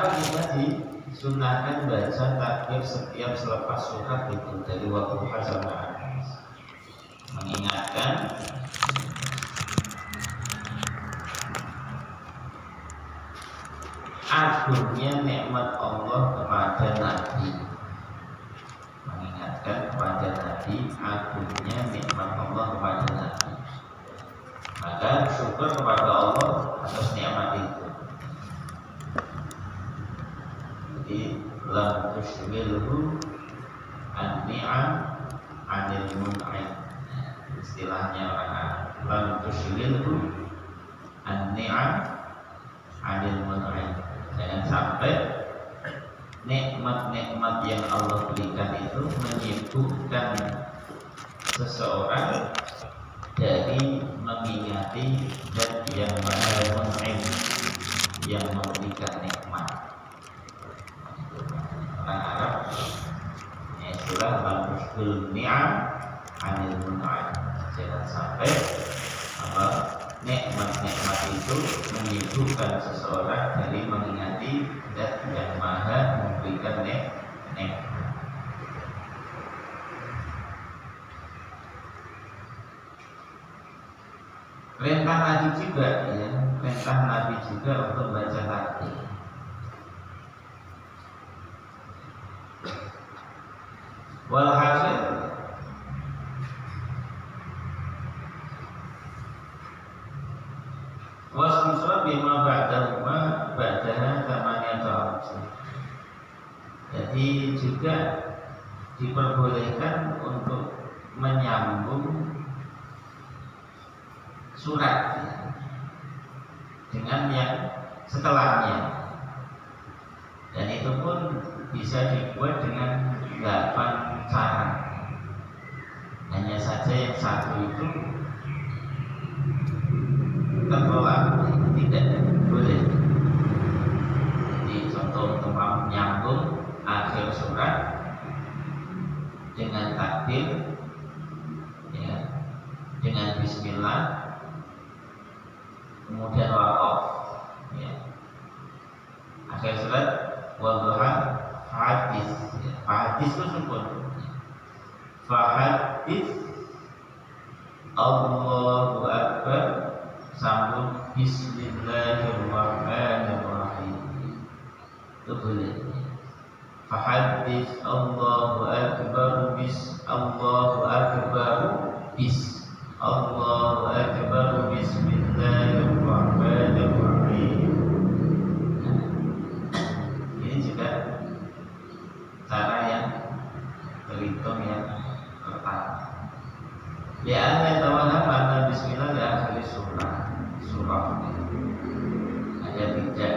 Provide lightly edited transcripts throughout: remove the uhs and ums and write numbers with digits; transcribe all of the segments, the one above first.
kita disunahkan baca takbir setiap selepas surat itu dari waktu sama mengingatkan agungnya nikmat Allah kepada Nabi, mengingatkan kepada Nabi agungnya nikmat Allah kepada Nabi. Maka syukur kepada Allah atas nikmat itu. Jadi lam tushghilhu an-ni'am 'anil mun'im. Istilahnya orang Arab, lam tushghilhu an-ni'am 'anil mun'im. Jangan sampai nikmat-nikmat yang Allah berikan itu menyibukkan seseorang dari mengingati zat yang maha mun'im, yang memberikan nikmat. Orang Arab istilah lampushul ni'am 'anil mun'im. Jangan sampai nikmat-nikmat itu menyibukkan seseorang dari mengingati zat yang maha memberikan nikmat. Perintah Nabi juga, ya, perintah Nabi juga untuk baca takbir. Walhasil wasmisra bima ba'dahuma ba'daha tamaniyata arsi. Jadi juga diperbolehkan untuk menyambung surat dengan yang setelahnya, dan itu pun bisa dibuat dengan 8 cara. Hanya saja yang satu itu tertolak, tidak boleh. Jadi contoh untuk menyambung akhir surat dengan takbir, ya, dengan bismillah, kemudian waqaf, ya. Akhir surat wadduha hadis, ya. Hadis itu sempurna. Fahadis Allahu Akbar sambung bismillahirrahmanirrahim. Itu boleh. Fahadis Allahu Akbar Allahu Akbar Allahu Akbar bismillahirrahmanirrahim. Ini juga cara yang terhitung yang pertama. Ya, tawalah pada bismillah ya akhir surah ada tidak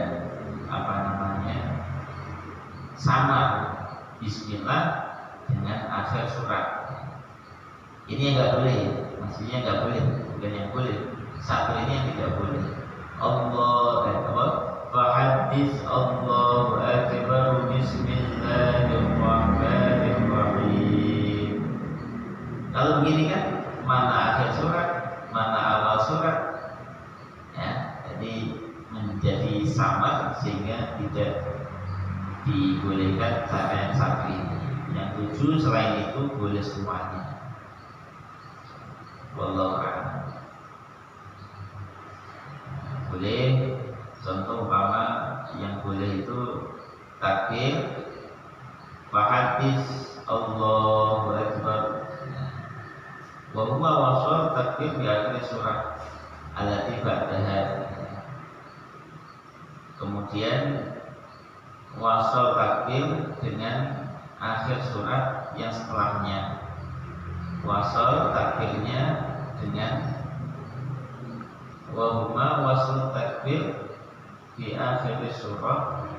sama bismillah dengan akhir surat. Ini yang nggak boleh, maksudnya nggak boleh, bukan yang boleh. Satu ini yang tidak boleh. Allahu Akbar, fahadis Allahu Akbar bismillahirrahmanirrahim. Kalau begini kan mana akhir surat, mana awal surat, ya, jadi menjadi sama sehingga tidak dibolehkan cara yang satu ini. Yang 7 selain itu boleh semuanya. Wallahu a'lam. Boleh, contoh umpama yang boleh itu takbir fahadis Allahu Akbar wa huwa wasal takbir di akhir surat allati ba'daha. Kemudian wasal takbir dengan akhir surat yang setelahnya. Wasal takbirnya dengan wahuma wasal takbir di akhir surat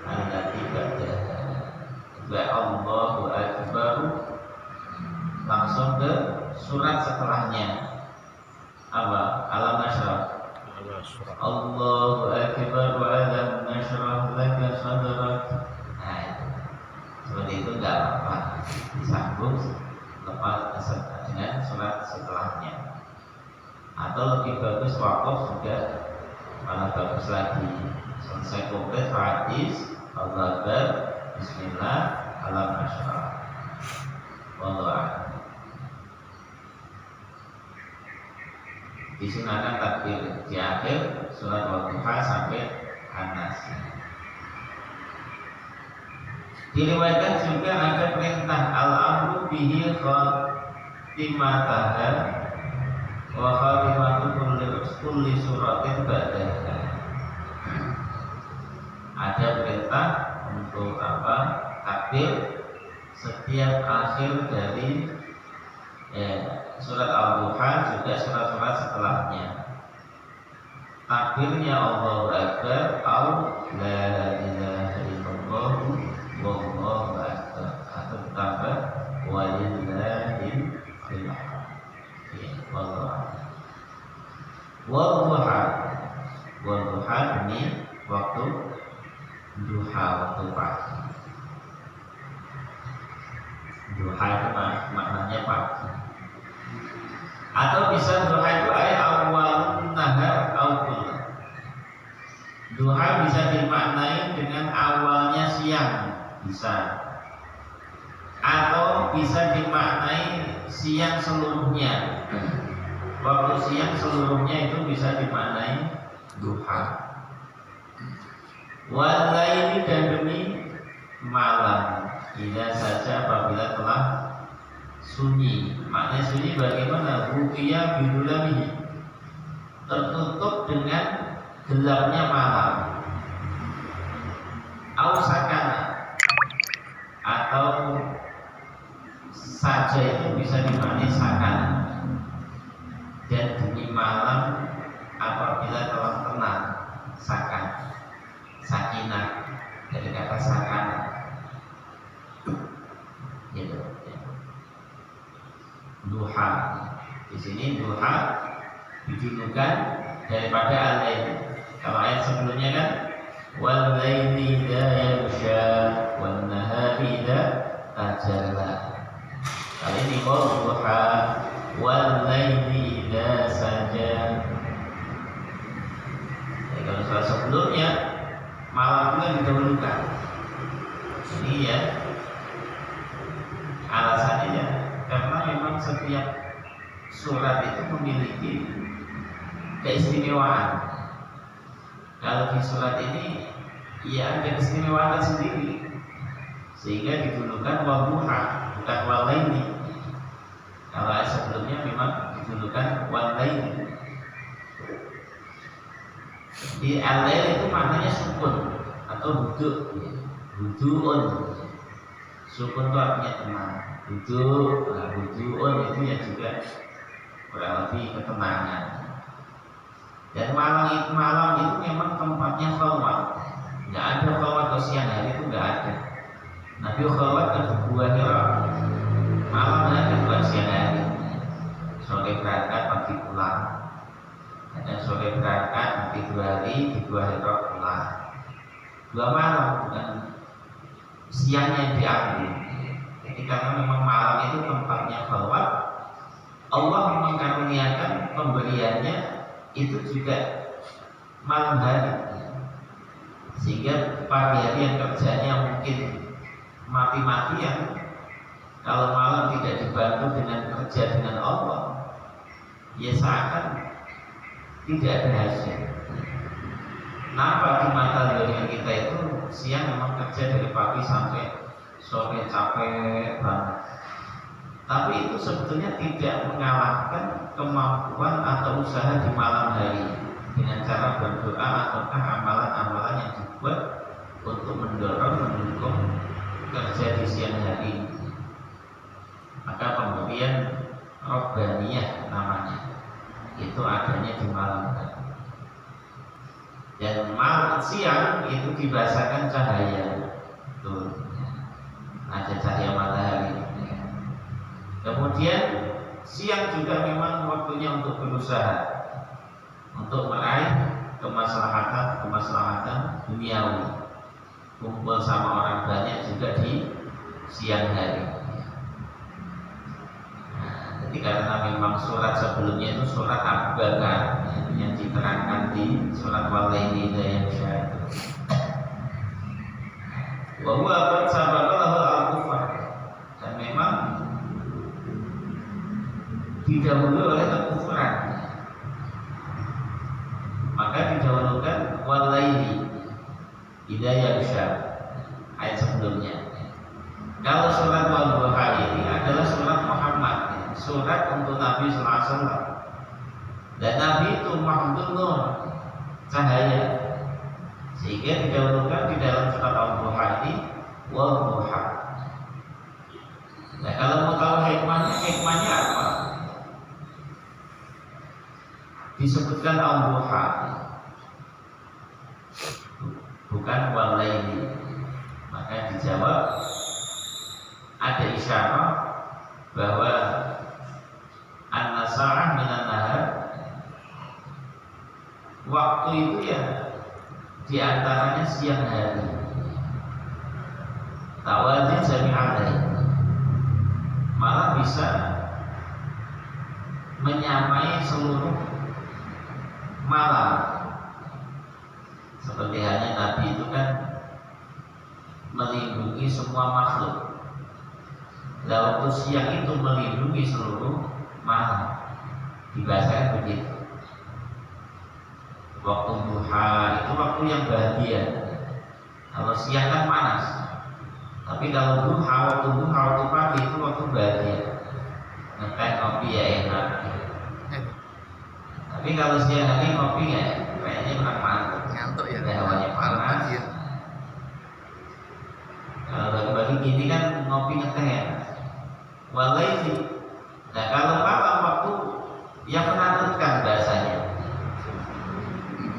allati ba'daha. Wa Allahu Akbar langsung ke surat setelahnya. Apa? Alam nasrah. Allahu Akbar wa alam nasrah laka sadrak. Nah, itu. Seperti itu enggak apa-apa. Disambung lepas dengan surat setelahnya. Atau lebih bagus wakaf juga malah bagus lagi. Selesai komplit hadis, Allah Akbar, Bismillah, Alam Nashrah. Wallahu a'lam. Disunahkan takbir di akhir surat Al-Duha sampai An-Nas. Diriwayatkan juga ada perintah al-amru bihi khatimataha wa khatimatu kulli suratin ba'daha. Ada perintah untuk takbir setiap akhir dari surat Al-Duha, juga surat-surat setelahnya. Takbirnya Allahu Akbar, la ilaha illallah, wallahu akbar, atau tambah walillahil hamd. Walduha ini waktu duha, waktu pagi. Duha itu maknanya pagi. Atau bisa duha itu awal nahar awal. Duha bisa dimaknai dengan awalnya siang, bisa. Atau bisa dimaknai siang seluruhnya. Waktu siang seluruhnya itu bisa dimaknai duha. Walaili, dan demi malam, tidak saja apabila telah sunyi. Maknanya sunyi bagaimana? Ruqiyah bidulami, tertutup dengan gelapnya malam. Ausakana, atau saja itu bisa dimaknai sakana. Dan demi malam apabila telah tenang, sakan, sakinah, dari kata sakana. Gitu. Duha. Di sini duha dijulukan daripada al-lail. Kalau ayat sebelumnya kan wal laili idza yaghsha wan nahari idza tajalla. Kali ini duha wal laili idza saja. Kalau soal sebelumnya malam itu didahulukan. Ini ya alasannya karena memang setiap surat itu memiliki keistimewaan. Kalau di surat ini ya ada keistimewaan sendiri, sehingga didulukan waduha, bukan walaini. Kalau ayat sebelumnya memang didulukan walaini. Di al-lail itu maknanya sukun atau duduk, dudukun. Sukun itu artinya tenang, duduk. Nah, dudukun itu ya juga kurang lebih ketenangan. Dan malam itu memang tempatnya khalwat. Nggak ada khalwat ke siang hari, itu nggak ada. Nabi khalwat ke Gua Hira malam hari, bukan siang hari. Sore berangkat, pagi pulang. Dan sore berangkat, nanti 2 hari di Gua Hira pulang. 2 malam, bukan siangnya diambil. Jadi karena memang malam itu tempatnya khalwat, Allah mengaruniakan pemberiannya itu juga malam hari, sehingga pagi hari yang kerjanya mungkin mati-matian, kalau malam tidak dibantu dengan kerja dengan Allah, ya seakan tidak ada hasil. Kenapa di mata dunia kita itu siang memang kerja dari pagi sampai sore capek banget, tapi itu sebetulnya tidak mengalahkan kemampuan atau usaha di malam hari dengan cara berdoa ataukah amalan-amalan yang dibuat untuk mendukung kerja di siang hari. Maka pemberian Robbaniyah namanya itu adanya di malam hari. Dan malam siang itu dibahasakan cahaya, tuh ada cahaya matahari. Kemudian siang juga memang waktunya untuk berusaha untuk meraih kemaslahatan duniawi, kumpul sama orang banyak juga di siang hari. Jadi Jadi karena memang surat sebelumnya itu surat Abu Bakar yang diterangkan di surat Walaili Idza Yaghsha. Wa huwa qad sabaqahu al-kufar, dan memang didahului oleh kekufuran. Maka didahulukan Walaili Idza Yaghsha ayat sebelumnya. Kalau surat Wal-Duha ini adalah surat Muhammad, surat untuk Nabi sallallahu alaihi wasallam. Dan Nabi itu Muhammadun Nur, cahaya. Sehingga didahulukan di dalam surat Al-Duha ini Wal-Duha. Nah, kalau mau tahu hikmahnya apa? Disebutkan Al-Duha, bukan Wal-Laili. Maka dijawab ada isyarat bahwa an-nasa'ah minan nahar, waktu itu ya diantaranya siang hari, tawazin jami'alain, malah bisa menyamai seluruh malam. Seperti halnya Nabi itu kan melindungi semua makhluk. Lah waktu siang itu melindungi seluruh malam, dibahasakan begitu. Waktu duha itu waktu yang bahagia. Kalau siang kan panas, tapi kalau duha, waktu pagi itu waktu bahagia. Ngeteh kopi ya enak. Tapi kalau siang hari kopi ya kayaknya kurang mantap. Ngantuk ya. Hawanya panas. Kalau bagi-bagi gini kan ngopi ngeteh ya. Walaili. Nah, kalau malam waktu yang menakutkan bahasanya,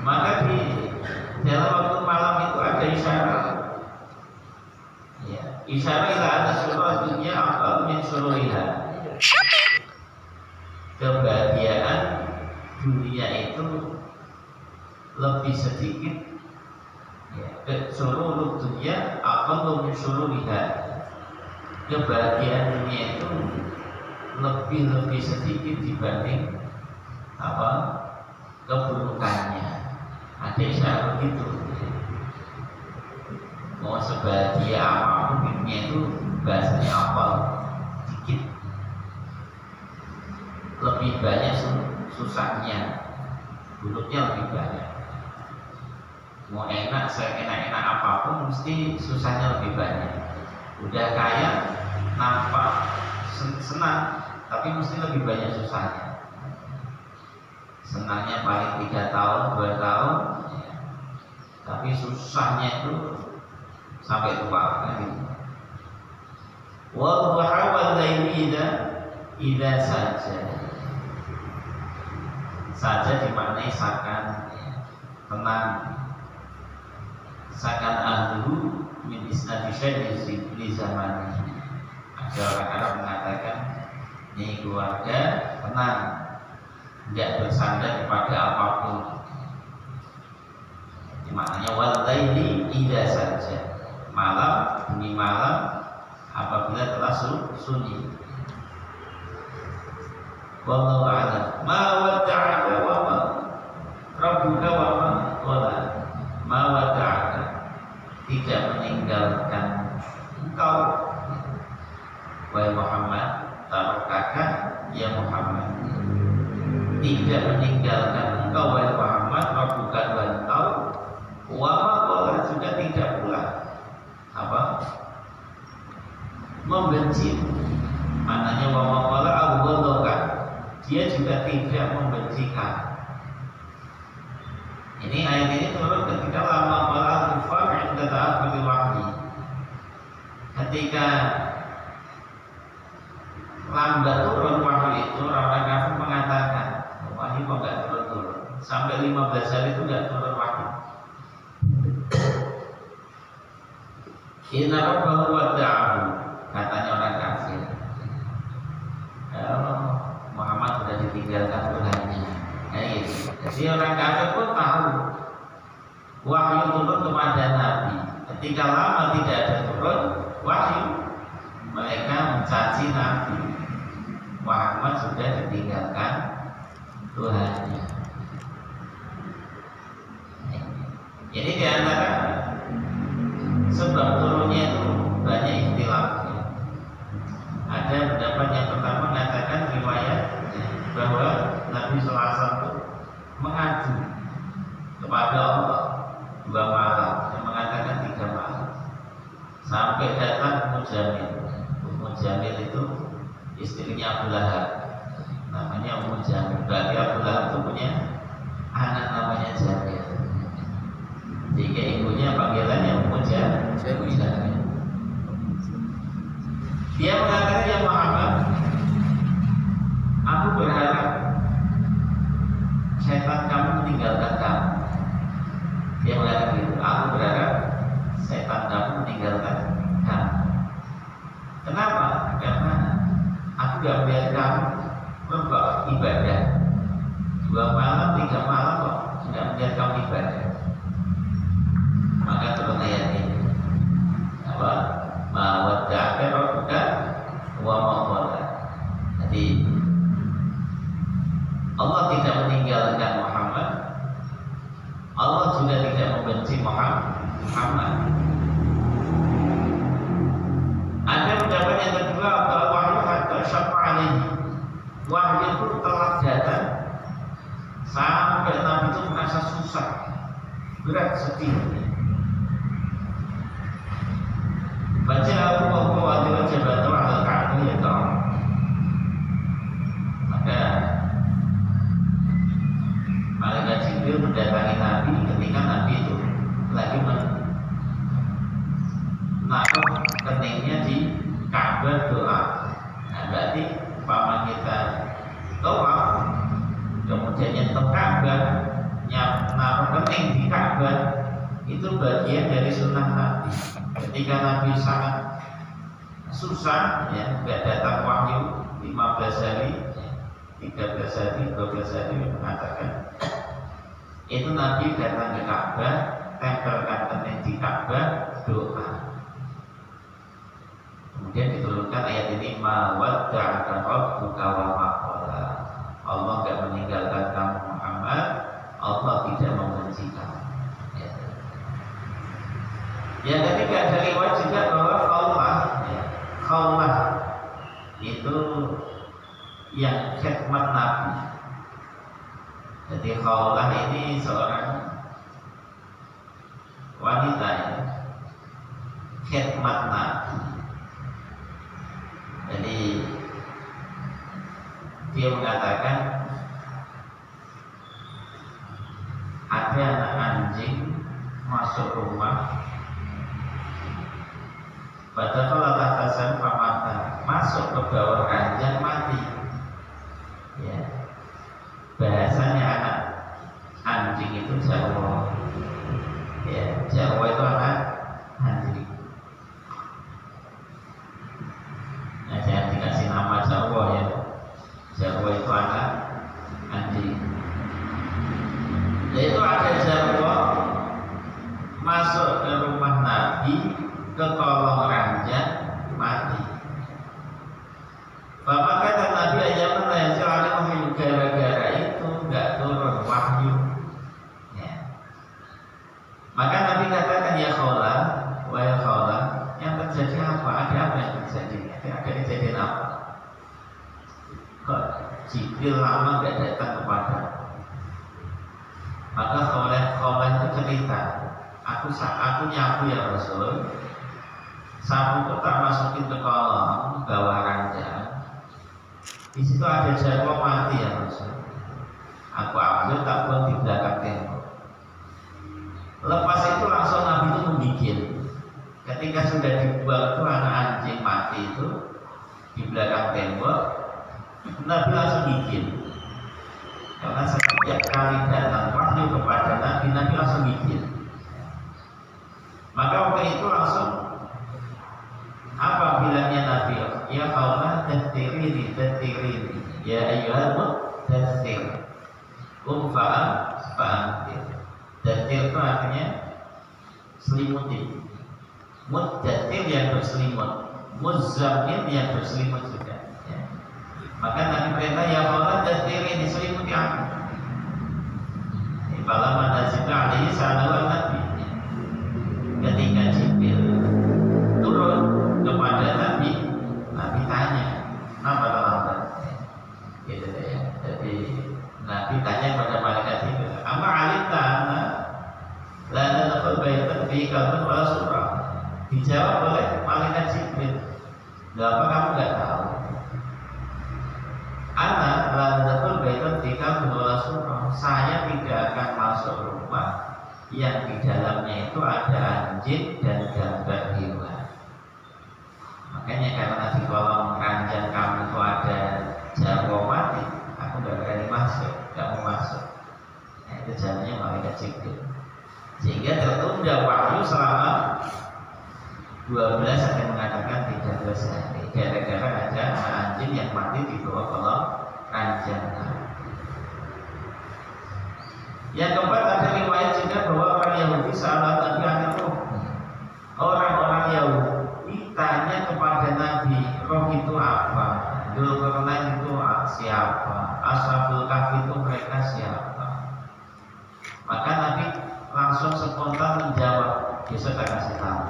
maka di dalam waktu malam itu ada isyarat. Ya, isyarat ila anna surah dunia afdal min sururiha. Kebahagiaan dunia itu lebih sedikit, ya, surur dunia afdal min sururiha. Kebahagiaan dunia itu lebih sedikit dibanding apa keburukannya. Ada isyarat begitu. Mau sebahagia apapun dunia itu bahasanya apa? Dikit. Lebih banyak susahnya, buruknya lebih banyak. Mau enak, seenak-enak apapun mesti susahnya lebih banyak. Udah kaya nampak senang, tapi mesti lebih banyak susahnya. Senangnya paling 3 tahun, 2 tahun, ya. Tapi susahnya itu sampai tua kan. Wal-duha wal-laili idza saja dimaknai sakan, ya, tenang. Sakan ahlu min isnadi syai'i li zamani. Ada orang Arab mengatakan ini keluarga tenang, tidak bersandar kepada apapun. Maknanya walaili idza saja, malam demi malam apabila telah sunyi. Wallahu a'lam. Ma wada'aka wa ma rabbuka wa ma qala. Ma wada'aka, tidak meninggalkan engkau wahai Muhammad, tarakaka ya Muhammad, tidak meninggalkan engkau wahai Muhammad, rabbuka wa engkau, wa ma qala, juga tidak pula apa membenci. Maknanya wa ma qala abghadaka, dia juga tidak membencikan. Ini ayat ini turun ketika lama qala kufar inda ta'abbudi wahyi. Ketika lambat turun wahyu itu, orang kafir mengatakan wahyu kok nggak turun-turun, sampai 15 hari itu nggak turun wahyu. Inna rabbahu wada'ahu, katanya orang kafir, Muhammad sudah ditinggalkan Tuhannya. Gitu. Jadi orang kafir pun tahu wahyu turun kepada Nabi. Ketika lama tidak ada turun wahyu, mereka mencaci Nabi. Muhammad sudah ditinggalkan Tuhannya. Jadi di antara sebab turunnya itu banyak ikhtilafnya. Ada pendapat yang pertama mengatakan riwayat bahwa Nabi SAW itu mengadu kepada Allah 2 malam, yang mengatakan 3 malam, sampai datang Ummu Jamil. Ummu Jamil itu istrinya Abu Lahab, namanya Ummu Jamil. Berarti Abu Lahab itu punya anak namanya Jamil. Jika ibunya panggilannya Ummu Jamil. Dia mengatakan, ya Muhammad, aku berharap setan kamu meninggalkan kamu. Dia mengatakan gitu, aku berharap setan kamu meninggalkan kamu. Kenapa? Karena aku gak melihat kamu beribadah 2 malam 3 malam kok gak melihat kamu ibadah. Maka turun ayat ini, apa? Ma wadda'aka rabbuka wa ma qala. Jadi Allah tidak meninggalkan Muhammad, Allah juga tidak membenci Muhammad. Ada pendapat yang kedua, bahwa wahyu hatta syafa'alih, wahyu itu telah datang sampai Nabi itu merasa susah, berat, sedih. Baca aku bahwa wajib jabatan al-Ka'bah ya kaum. Maka malaikat Jibril mendatangi Nabi ketika Nabi itu lagi menaruh keningnya di Ka'bah doa. Nah, berarti umpama kita tawaf kemudian nyentuh Ka'bah, naruh kening di Ka'bah, itu bagian dari sunnah Nabi. Ketika Nabi sangat susah, ya, nggak datang wahyu 15 hari, 13 hari, 12 hari, mengatakan itu Nabi datang ke Ka'bah, tempelkan kening di Ka'bah, doa. Kemudian diturunkan ayat ini, ma wadda'aka rabbuka wa ma qala. Allah nggak meninggalkan kamu Muhammad, Allah tidak membenci kamu. Yang ketiga dari riwayat juga bahwa khawlah itu yang khidmat Nabi. Jadi khawlah ini seorang wanita ya, khidmat Nabi. Jadi dia mengatakan ada anak anjing masuk rumah, padahal kalau atasan pamatan masuk ke bawah ranjang mati. Ya, bahasanya anak anjing itu Jarwo. Ya, Jarwo itu anak anjing. Nah, jangan dikasih nama Jarwo ya. Jarwo itu anak anjing. Yaitu ada Jarwo masuk ke rumah Nabi, ke kolong ranjang, mati. Bapak kata Nabi ayat menanjil alih wahyu, gara-gara itu nggak turun wahyu. Ya. Maka Nabi katakan, ya khawlah, wa ya khawlah, yang terjadi apa? Ada apa yang terjadi? Ada kejadian apa? Kok Jibril lama nggak datang kepada? Maka khawlah itu cerita, aku nyapu ya Rasul, sapu itu tak masukin ke kolong bawah ranjang. Di situ ada Jarwo mati ya Rasul. Aku ambil tak buang di belakang tembok. Lepas itu langsung Nabi itu membikin. Ketika sudah dibuang itu anak anjing mati itu di belakang tembok, Nabi langsung bikin. Karena setiap kali datang wahyu kepada Nabi, Nabi langsung bikin. Maka waktu itu langsung apa bilangnya Nabi? Ya qawma tadtirini, ya ayyuhal mudaththir, fa'antir. Daththir itu artinya selimuti. Mudaththir yang berselimut, muzammil yang berselimut juga ya. Maka Nabi perintah ya Allah dasiri diselimuti aku. Fala manazil alaihi sallallahu Nabi. Ketika Jibril turun kepada Nabi, Nabi tanya, kenapa terlambat? Gitu ya. Jadi Nabi tanya kepada malaikat Jibril, "Ama alimta anna la nadkhul baitan fi kalbin wala surah?" Dijawab oleh malaikat Jibril, "Apa kamu enggak tahu? Ana la nadkhul baitan fi kalbin wala surah." Saya tidak akan masuk rumah yang di dalamnya itu ada anjing dan gambar hewan. Makanya karena di kolom ranjang kamu itu ada jago mati, aku nggak berani masuk, nggak mau masuk. Nah, itu jalannya malaikat Jibril. Sehingga tertunda wahyu selama 12 sampai mengatakan 13 hari. Gara-gara ada anjing yang mati di bawah kolom ranjang. Yang keempat ada riwayat juga bahwa orang Yahudi sahabat Nabi itu orang-orang Yahudi tanya kepada Nabi, roh itu apa? Dzulqarnain itu siapa? Ashabul Kahfi itu mereka siapa? Maka Nabi langsung spontan menjawab, besok tak kasih tahu.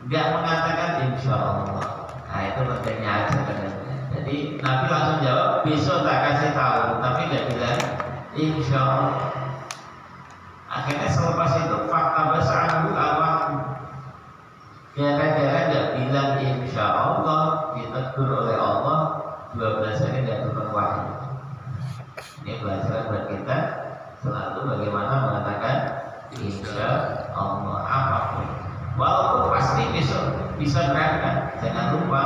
Enggak mengatakan insya Allah. Nah itu pentingnya aja katanya. Jadi Nabi langsung jawab besok tak kasih tahu, tapi enggak bilang insya Allah. Akhirnya selepas itu fakta besar awak gara-gara nggak bilang insya Allah, ditegur oleh Allah 12 hari nggak turun wahyu. Ini pelajaran buat kita selalu bagaimana mengatakan insya Allah apapun. Walaupun pasti besok bisa berangkat, jangan lupa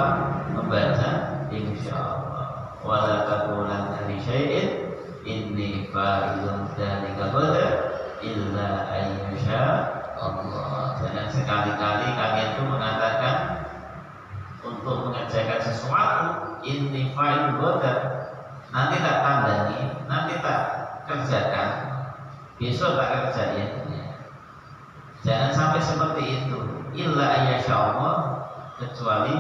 membaca insya Allah. Wala taqulanna li syai'in inni fa'ilun dzalika ghadan illa ayyasha Allah. Jangan sekali-kali kalian itu mengatakan untuk mengerjakan sesuatu inni fa'ilun ghadan, nanti tak tandani, nanti tak kerjakan, besok tak kerjain. Jangan sampai seperti itu. Illa ayyasha Allah, kecuali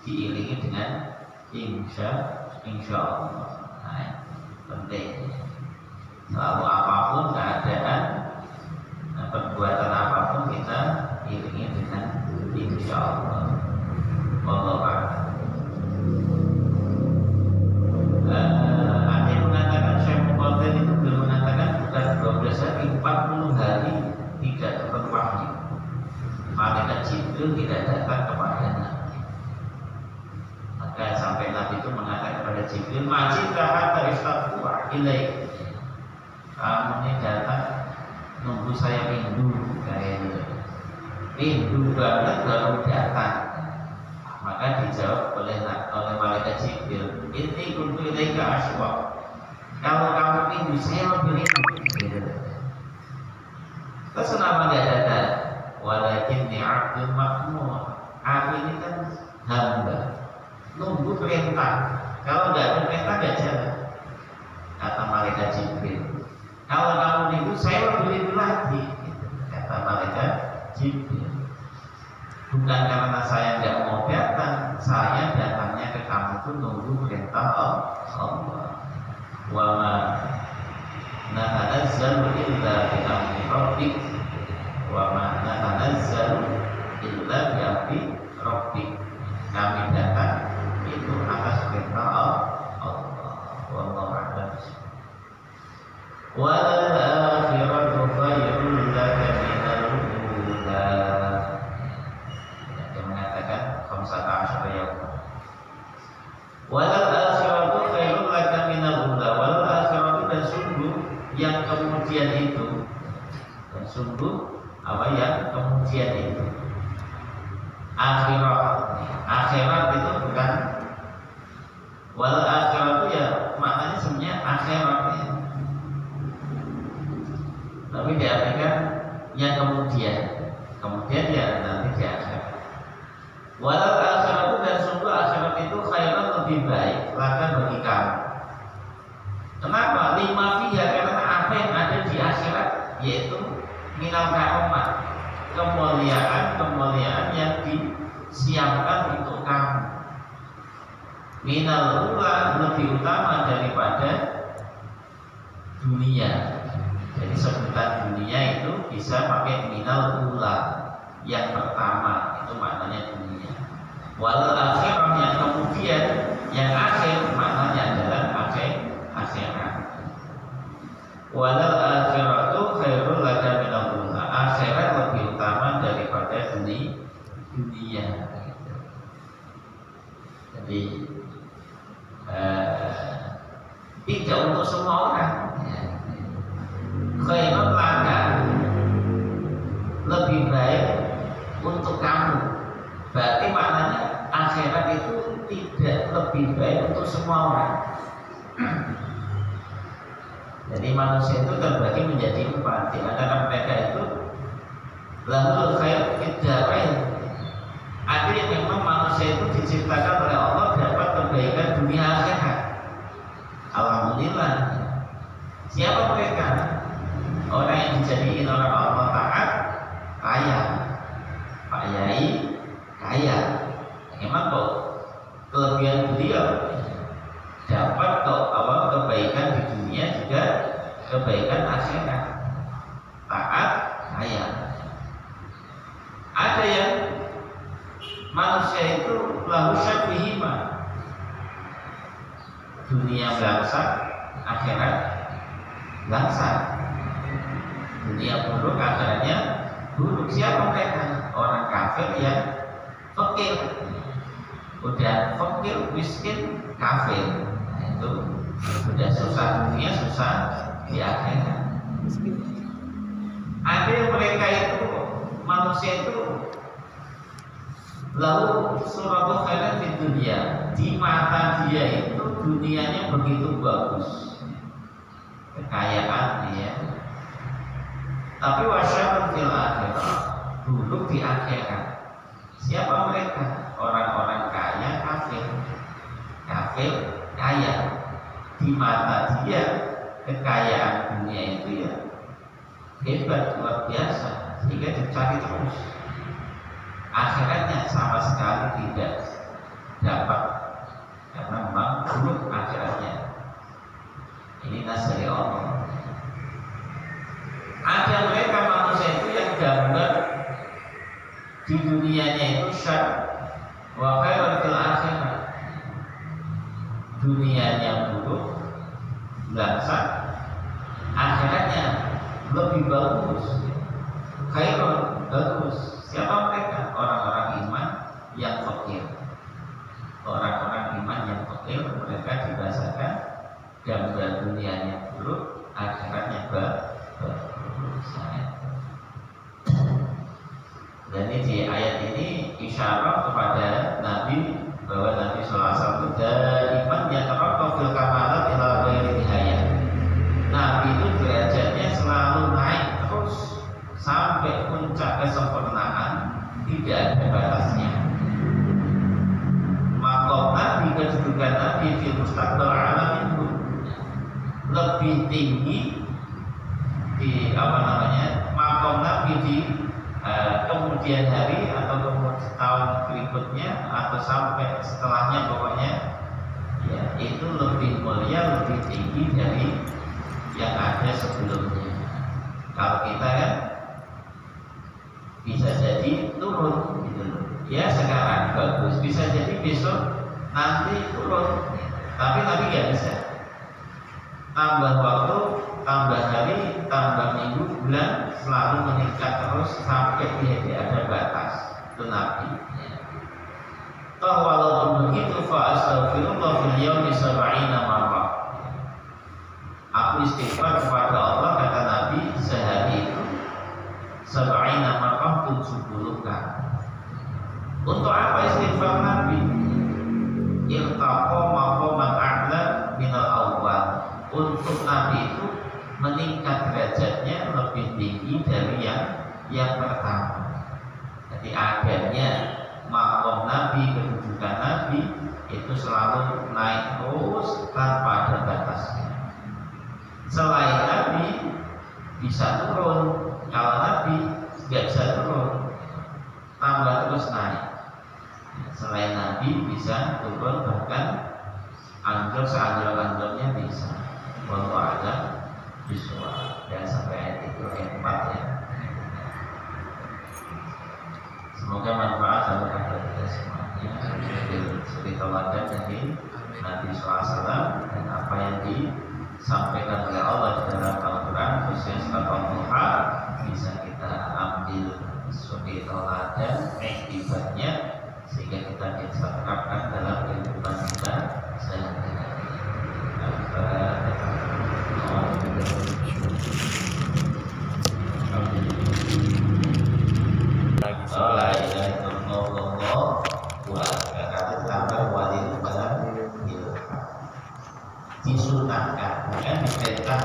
diiringi dengan insya Allah. Nah, penting. Selalu apapun keadaan, perbuatan apapun kita iringi dengan insya Allah. Wallahu a'lam. Ada yang mengatakan Syekh Muqaddir itu belum mengatakan bukan 12 hari, 40 hari tidak turun wahyu. Malaikat Jibril tidak datang kepada Nabi. Maka sampai Nabi itu mengatakan kepada Jibril, "Majita hatta istaqwa ilaik." Kamu ini datang nunggu saya minggu kayak gitu. Minggu banget baru datang. Maka dijawab oleh malaikat Jibril, "Ini kuntu ilaika aswa." Kalau kamu minggu saya lebih minggu. Terus kenapa nggak datang? Walakinni abdul makmur. Aku ini kan hamba, nunggu perintah. Kalau nggak ada perintah nggak jalan. Kata malaikat Jibril. Kalau kamu minggu saya lebih lagi. Kata malaikat Jibril. Bukan karena saya nggak mau datang, saya datangnya ke kamu itu nunggu perintah Allah. Wa ma natanazzalu illa bi amri rabbik wa ma natanazzalu illa bi amri rabbik. Kami datang itu atas perintah Allah. Wallahu a'lam. Wal akhiratu khairul laka minal ula. Dia mengatakan khamsata asyara yaum. Wal akhiratu khairul laka minal ula. Wal akhiratu, dan sungguh yang kemudian itu, dan sungguh apa yang kemudian itu, akhirat itu bukan wal akhirat itu ya maknanya sebenarnya akhirat ya. Tapi diartikan yang kemudian ya nanti di akhirat. Wal akhirat itu, dan sungguh akhirat itu khairan, lebih baik laka bagi kamu. Kenapa? Lima fiha, karena apa yang ada di akhirat yaitu minal karomat, kemuliaan yang disiapkan untuk kamu. minal ula lebih utama daripada dunia. Jadi sebutan dunia itu bisa pakai minal ula, yang pertama itu maknanya dunia. Wal akhirah yang kemudian, yang akhir maknanya adalah akhirat. Walal akhiratu khairul laka minal ula. Akhirat lebih utama daripada dunia. Jadi tidak untuk semua orang. Khairul laka lebih baik untuk kamu. Berarti maknanya akhirat itu tidak lebih baik untuk semua orang. Jadi manusia itu terbagi menjadi 4. Di antara mereka itu lahul khair fid dharain. Ada yang memang manusia itu diciptakan oleh Allah dapat kebaikan dunia akhirat. Alhamdulillah. Siapa mereka? Orang yang dijadiin orang Allah taat, kaya. Pak Yai kaya. Memang kok kelebihan beliau dapat kok awal kebaikan di dunia juga kebaikan akhirat. Taat kaya. Ada yang manusia itu lahu syabihima, dunia bangsa, akhirat bangsa. Dunia buruk, akhiratnya buruk. Siapa mereka? Orang kafir yang fakir. Udah fakir, miskin, kafir. Nah, itu sudah susah dunia, susah di akhirat. Ada yang mereka itu manusia itu lalu suratul khairat di dunia, di mata dia itu dunianya begitu bagus, kekayaan dia, tapi wasyarun fil akhirah, buruk di akhirat. Siapa mereka? Orang-orang kaya kafir kaya. Di mata dia kekayaan dunia itu ya hebat, luar biasa, sehingga dicari terus. Akhiratnya sama sekali tidak dapat, karena memang buruk akhiratnya. Ini nas dari Allah. Ada mereka manusia itu yang gambar di dunianya itu syar wa khairul fil akhirah. Dunianya buruk, bangsa, akhiratnya lebih bagus. Khairul, bagus. Siapa mereka? Orang-orang iman yang fakir. Orang-orang iman yang fakir, mereka dirasakan gambar dunianya buruk, akhiratnya bagus. Dan ini di ayat ini isyarat kepada Nabi bahwa Nabi SAW daiman yatarakka fil kamalat ila ghairi nihayah. Nabi itu derajatnya selalu naik terus sampai puncak kesempurnaan, tidak ada batasnya. Maqam Nabi, kedudukan Nabi di mustaqbal alam itu lebih tinggi di maqam Nabi di kemudian hari atau kemudian tahun berikutnya atau sampai setelahnya, pokoknya ya itu lebih mulia, lebih tinggi dari yang ada sebelumnya. Kalau kita kan bisa jadi turun gitu loh. Ya sekarang bagus, bisa jadi besok nanti turun, tapi nggak bisa. Tambah waktu, tambah hari, tambah minggu, bulan, selalu meningkat terus sampai tidak ada batas. Itu Nabi. Toh walaupun begitu, fa astaghfirullah fil yaumi sab'ina marrah. Aku istighfar kepada Allah, kata Nabi, sehari itu sab'ina marrah, 70 kali. Untuk apa istighfar Nabi? Irtaqa maqaman a'la minal awwal. Untuk Nabi itu meningkat derajatnya lebih tinggi dari yang pertama. Jadi adanya maqam Nabi, kedudukan Nabi itu selalu naik terus tanpa ada batasnya. Selain Nabi bisa turun, kalau Nabi nggak bisa turun, tambah terus naik. Selain Nabi bisa turun bahkan anjur seanjur-anjurnya bisa. Wallahu a'lam bishawab. Dan sampai ayat itu ayat 4 ya. Semoga manfaat bagi kita semuanya. Suri teladan dari Nabi SAW dan apa yang disampaikan oleh Allah di dalam Al-Quran, khususnya surat Al-Duha, bisa kita ambil suri teladan akibatnya sehingga kita bisa terapkan dalam kehidupan kita sehari-hari. La ilaha illallah wa disunahkan, bukan diperintah